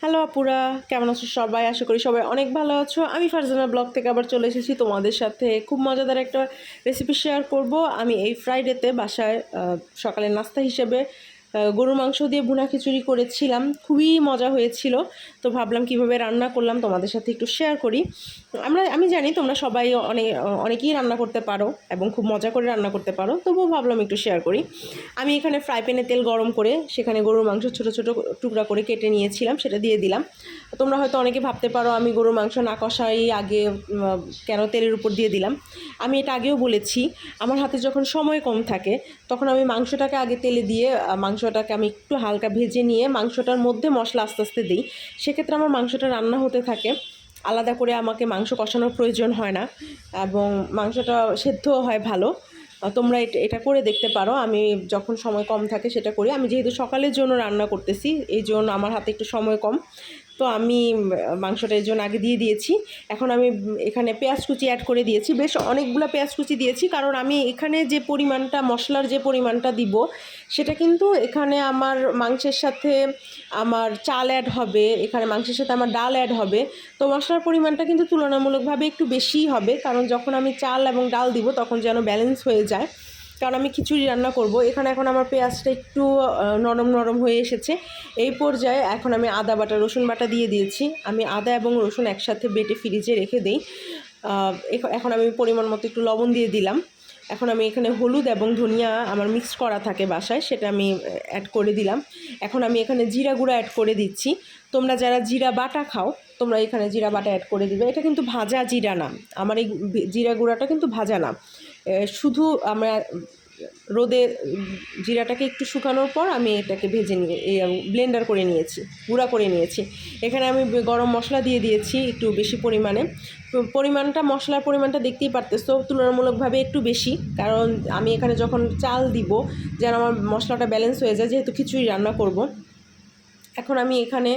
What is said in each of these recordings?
Hello আপুরা, কেমন আছো সবাই? আশা করি সবাই অনেক ভালো আছো। আমি ফারজানা ব্লগ থেকে আবার চলে এসেছি তোমাদের সাথে খুব মজাদার একটা রেসিপি শেয়ার করব। আমি এই ফ্রাইডেতে বাসায় সকালের নাস্তা হিসেবে গরুর মাংস দিয়ে ভুনা খিচুড়ি করেছিলাম, খুবই মজা হয়েছিল। তো ভাবলাম কিভাবে রান্না করলাম তোমাদের সাথে একটু শেয়ার করি। আমি জানি তোমরা সবাই অনেকেই রান্না করতে পারো এবং খুব মজা করে রান্না করতে পারো, তবুও ভাবলাম একটু শেয়ার করি। আমি এখানে ফ্রাই প্যানে তেল গরম করে সেখানে গরুর মাংস ছোটো ছোটো টুকরা করে কেটে নিয়েছিলাম, সেটা দিয়ে দিলাম। তোমরা হয়তো অনেকে ভাবতে পারো আমি গরুর মাংস না কষাই আগে কেন তেলের উপর দিয়ে দিলাম। আমি এটা আগেও বলেছি, আমার হাতে যখন সময় কম থাকে তখন আমি মাংসটাকে আগে তেলে দিয়ে মাংসটাকে আমি একটু হালকা ভেজে নিয়ে মাংসটার মধ্যে মশলা আস্তে আস্তে দিই। সেক্ষেত্রে আমার মাংসটা রান্না হতে থাকে, আলাদা করে আমাকে মাংস কষানোর প্রয়োজন হয় না এবং মাংসটা সেদ্ধও হয় ভালো। তোমরা এটা করে দেখতে পারো। আমি যখন সময় কম থাকে সেটা করি। আমি যেহেতু সকালের জন্য রান্না করতেছি, এই জন্য আমার হাতে একটু সময় কম, তো আমি মাংসটা এর জন্য আগে দিয়ে দিয়েছি। এখন আমি এখানে পেঁয়াজ কুচি অ্যাড করে দিয়েছি, বেশ অনেকগুলো পেঁয়াজ কুচি দিয়েছি, কারণ আমি এখানে যে পরিমাণটা মশলার যে পরিমাণটা দিব সেটা কিন্তু এখানে আমার মাংসের সাথে আমার চাল অ্যাড হবে, এখানে মাংসের সাথে আমার ডাল অ্যাড হবে। তো মশলার পরিমাণটা কিন্তু তুলনামূলকভাবে একটু বেশিই হবে, কারণ যখন আমি চাল এবং ডাল দিব তখন যেন ব্যালেন্স হয়ে যায়। কারণ আমি খিচুড়ি রান্না করব। এখানে এখন আমার পেঁয়াজটা একটু নরম নরম হয়ে এসেছে। এই পর্যায়ে এখন আমি আদা বাটা রসুন বাটা দিয়ে দিয়েছি। আমি আদা এবং রসুন একসাথে বেটে ফ্রিজে রেখে দিই। এখন আমি পরিমাণ মতো একটু লবণ দিয়ে দিলাম। এখন আমি এখানে হলুদ এবং ধনিয়া আমার মিক্স করা থাকে বাসায়, সেটা আমি অ্যাড করে দিলাম। এখন আমি এখানে জিরা গুঁড়া অ্যাড করে দিচ্ছি। তোমরা যারা জিরা বাটা খাও তোমরা এখানে জিরা বাটা অ্যাড করে দিবে। এটা কিন্তু ভাজা জিরা না, আমার এই জিরা গুঁড়াটা কিন্তু ভাজা না, শুধু আমরা রোদে জিরাটাকে একটু শুকানোর পর আমি এটাকে ভেজে নিয়ে ব্লেন্ডার করে নিয়েছি, গুঁড়া করে নিয়েছি। এখানে আমি গরম মশলা দিয়ে দিয়েছি একটু বেশি পরিমাণে। পরিমাণটা মশলার পরিমাণটা দেখতেই পারতেছো তুলনামূলকভাবে একটু বেশি, কারণ আমি এখানে যখন চাল দিব যেন আমার মশলাটা ব্যালেন্স হয়ে যায়, যেহেতু খিচুড়ি রান্না করব। এখন আমি এখানে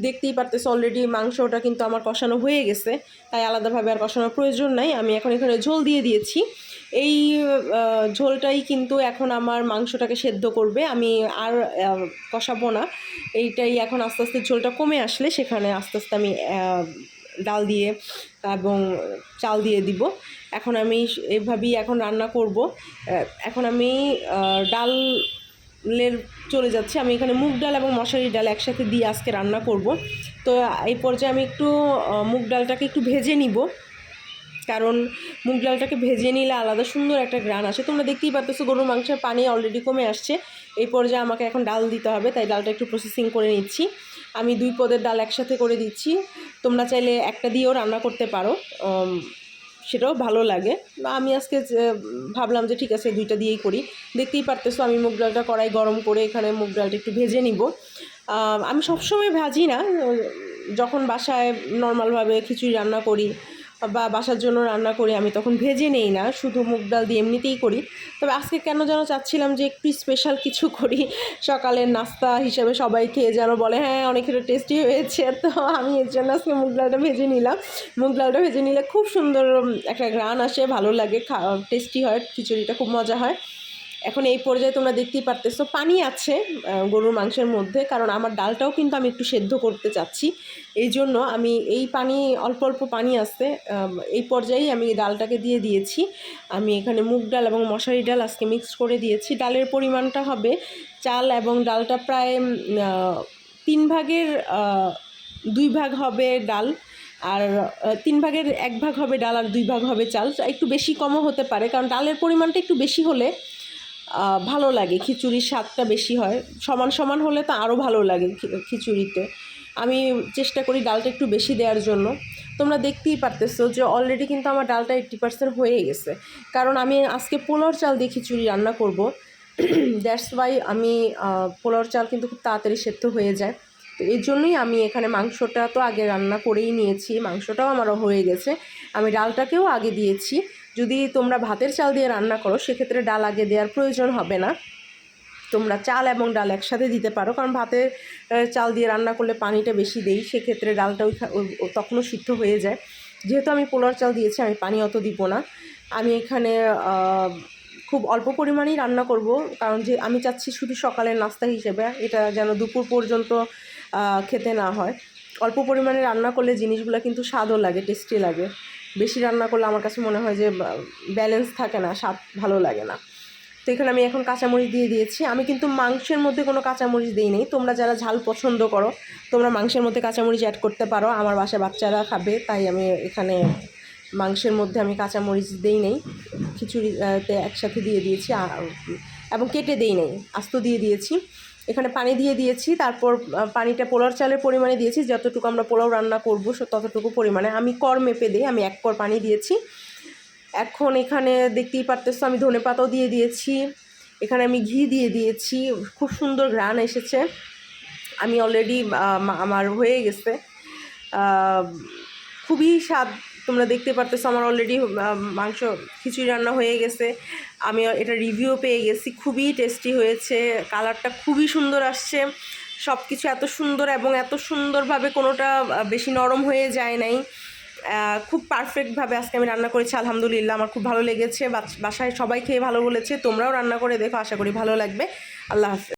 দেখতেই পারতেছি অলরেডি মাংসটা কিন্তু আমার কষানো হয়ে গেছে, তাই আলাদাভাবে আর কষানোর প্রয়োজন নাই। আমি এখন এখানে ঝোল দিয়ে দিয়েছি। এই ঝোলটাই কিন্তু এখন আমার মাংসটাকে সেদ্ধ করবে, আমি আর কষাবো না। এইটাই এখন আস্তে আস্তে ঝোলটা কমে আসলে সেখানে আস্তে আস্তে আমি ডাল দিয়ে এবং চাল দিয়ে দিব। এখন আমি এভাবেই এখন রান্না করব। এখন আমি ডালের চলে যাচ্ছি। আমি এখানে মুগ ডাল এবং মশারির ডাল একসাথে দিয়ে আজকে রান্না করব। তো এই পর্যায়ে আমি একটু মুগ ডালটাকে একটু ভেজে নিব, কারণ মুগ ডালটাকে ভেজে নিলে আলাদা সুন্দর একটা ঘ্রাণ আসে। তোমরা দেখতেই পারতেছো গরুর মাংসের পানি অলরেডি কমে আসছে। এই পর্যায়ে আমাকে এখন ডাল দিতে হবে, তাই ডালটা একটু প্রসেসিং করে নিচ্ছি। আমি 2 পদের ডাল একসাথে করে দিচ্ছি। তোমরা চাইলে একটা দিয়েও রান্না করতে পারো, সেটাও ভালো লাগে। বা আমি আজকে ভাবলাম যে ঠিক আছে 2টা দিয়েই করি। দেখতেই পারতেছো আমি মুগ ডালটা কড়াই গরম করে এখানে মুগ ডালটা একটু ভেজে নিব। আমি সবসময় ভাজি না, যখন বাসায় নর্মালভাবে খিচুড়ি রান্না করি বা বাসার জন্য রান্না করি আমি তখন ভেজে নেই না, শুধু মুগ ডাল দিয়ে এমনিতেই করি। তবে আজকে কেন যেন চাচ্ছিলাম যে একটু স্পেশাল কিছু করি, সকালের নাস্তা হিসেবে সবাই খেয়ে যেন বলে হ্যাঁ অনেকের টেস্টি হয়েছে। তো আমি এর জন্য আজকে মুগ ডালটা ভেজে নিলাম। মুগ ডালটা ভেজে নিলে খুব সুন্দর একটা ঘ্রাণ আসে, ভালো লাগে, টেস্টি হয়, খিচুড়িটা খুব মজা হয়। এখন এই পর্যায়ে তোমরা দেখতেই পারতেছো পানি আছে গরুর মাংসের মধ্যে, কারণ আমার ডালটাও কিন্তু আমি একটু সেদ্ধ করতে চাচ্ছি। এই জন্য আমি এই পানি অল্প অল্প পানি আছে, এই পর্যায়েই আমি ডালটাকে দিয়ে দিয়েছি। আমি এখানে মুগ ডাল এবং মশারি ডাল আজকে মিক্স করে দিয়েছি। ডালের পরিমাণটা হবে, চাল এবং ডালটা প্রায় 3 ভাগের 2 ভাগ হবে ডাল, আর 3 ভাগের 1 ভাগ হবে ডাল আর 2 ভাগ হবে চাল। একটু বেশি কমও হতে পারে, কারণ ডালের পরিমাণটা একটু বেশি হলে ভালো লাগে, খিচুড়ির স্বাদটা বেশি হয়। সমান সমান হলে তো আরও ভালো লাগে খিচুড়িতে। আমি চেষ্টা করি ডালটা একটু বেশি দেওয়ার জন্য। তোমরা দেখতেই পারতেছো যে অলরেডি কিন্তু আমার ডালটা 80% হয়ে গেছে, কারণ আমি আজকে পোলাওর চাল দিয়ে খিচুড়ি রান্না করব। দ্যাটস ওয়াই আমি পোলাওর চাল কিন্তু খুব তাড়াতাড়ি সেদ্ধ হয়ে যায়। তো এই জন্যই আমি এখানে মাংসটা তো আগে রান্না করেই নিয়েছি, মাংসটাও আমারও হয়ে গেছে, আমি ডালটাকেও আগে দিয়েছি। যদি তোমরা ভাতের চাল দিয়ে রান্না করো সেক্ষেত্রে ডাল আগে দেওয়ার প্রয়োজন হবে না, তোমরা চাল এবং ডাল একসাথে দিতে পারো, কারণ ভাতের চাল দিয়ে রান্না করলে পানিটা বেশি দেই, সেক্ষেত্রে ডালটা তখনও সিদ্ধ হয়ে যায়। যেহেতু আমি পোলাওর চাল দিয়েছি আমি পানি অত দিব না। আমি এখানে খুব অল্প পরিমাণেই রান্না করব, কারণ যে আমি চাচ্ছি শুধু সকালের নাস্তা হিসেবে, এটা যেন দুপুর পর্যন্ত খেতে না হয়। অল্প পরিমাণে রান্না করলে জিনিসগুলো কিন্তু স্বাদও লাগে, টেস্টি লাগে। বেশি রান্না করলে আমার কাছে মনে হয় যে ব্যালেন্স থাকে না, স্বাদ ভালো লাগে না। তো এখানে আমি এখন কাঁচামরিচ দিয়ে দিয়েছি। আমি কিন্তু মাংসের মধ্যে কোনো কাঁচামরিচ দিই নেই। তোমরা যারা ঝাল পছন্দ করো তোমরা মাংসের মধ্যে কাঁচামরিচ অ্যাড করতে পারো। আমার বাসায় বাচ্চারা খাবে, তাই আমি এখানে মাংসের মধ্যে আমি কাঁচামরিচ দিই নেই, খিচুড়িতে একসাথে দিয়ে দিয়েছি এবং কেটে দিই নেই, আস্ত দিয়ে দিয়েছি। এখানে পানি দিয়ে দিয়েছি, তারপর পানিটা পোলার চালের পরিমাণে দিয়েছি, যতটুকু আমরা পোলাও রান্না করবো ততটুকু পরিমাণে। আমি কর মেপে দিই, আমি 1 কর পানি দিয়েছি। এখন এখানে দেখতেই পারতেছো আমি ধনেপাতাও দিয়ে দিয়েছি, এখানে আমি ঘি দিয়ে দিয়েছি, খুব সুন্দর ঘ্রাণ এসেছে। আমি অলরেডি আমার হয়ে গেছে, খুবই স্বাদ। তোমরা দেখতে পারতেছো আমার অলরেডি মাংস খিচুড়ি রান্না হয়ে গেছে। আমি এটা রিভিউ পেয়ে গেছি, খুবই টেস্টি হয়েছে, কালারটা খুবই সুন্দর আসছে, সব কিছু এত সুন্দর এবং এত সুন্দরভাবে কোনোটা বেশি নরম হয়ে যায় নাই। খুব পারফেক্টভাবে আজকে আমি রান্না করেছি, আলহামদুলিল্লাহ। আমার খুব ভালো লেগেছে, বাসায় সবাই খেয়ে ভালো বলেছে। তোমরাও রান্না করে দেখো, আশা করি ভালো লাগবে। আল্লাহ হাফেজ।